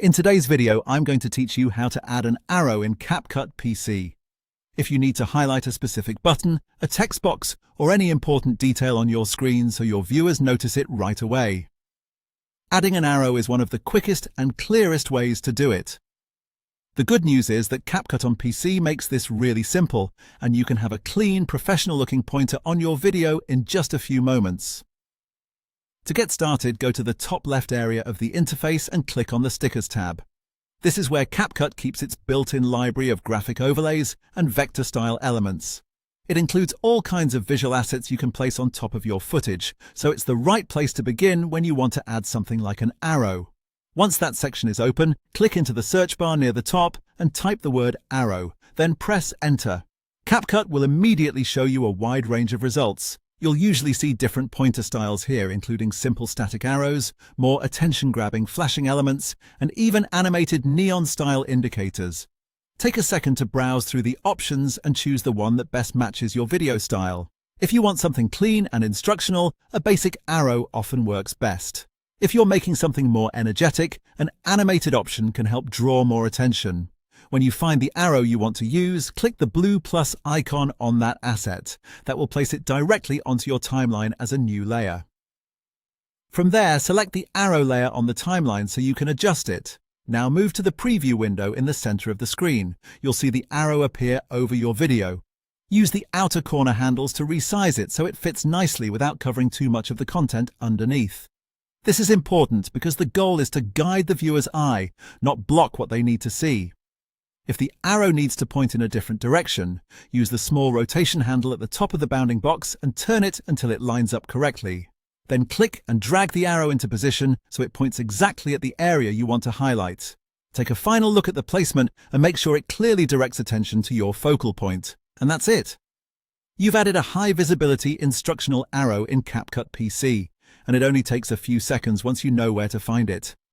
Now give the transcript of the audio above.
In today's video, I'm going to teach you how to add an arrow in CapCut PC. If you need to highlight a specific button, a text box, or any important detail on your screen so your viewers notice it right away. Adding an arrow is one of the quickest and clearest ways to do it. The good news is that CapCut on PC makes this really simple, and you can have a clean, professional-looking pointer on your video in just a few moments. To get started, go to the top left area of the interface and click on the Stickers tab. This is where CapCut keeps its built-in library of graphic overlays and vector-style elements. It includes all kinds of visual assets you can place on top of your footage, so it's the right place to begin when you want to add something like an arrow. Once that section is open, click into the search bar near the top and type the word arrow, then press Enter. CapCut will immediately show you a wide range of results. You'll usually see different pointer styles here, including simple static arrows, more attention-grabbing flashing elements, and even animated neon-style indicators. Take a second to browse through the options and choose the one that best matches your video style. If you want something clean and instructional, a basic arrow often works best. If you're making something more energetic, an animated option can help draw more attention. When you find the arrow you want to use, click the blue plus icon on that asset. That will place it directly onto your timeline as a new layer. From there, select the arrow layer on the timeline so you can adjust it. Now move to the preview window in the center of the screen. You'll see the arrow appear over your video. Use the outer corner handles to resize it so it fits nicely without covering too much of the content underneath. This is important because the goal is to guide the viewer's eye, not block what they need to see. If the arrow needs to point in a different direction, use the small rotation handle at the top of the bounding box and turn it until it lines up correctly. Then click and drag the arrow into position so it points exactly at the area you want to highlight. Take a final look at the placement and make sure it clearly directs attention to your focal point. And that's it. You've added a high-visibility instructional arrow in CapCut PC, and it only takes a few seconds once you know where to find it.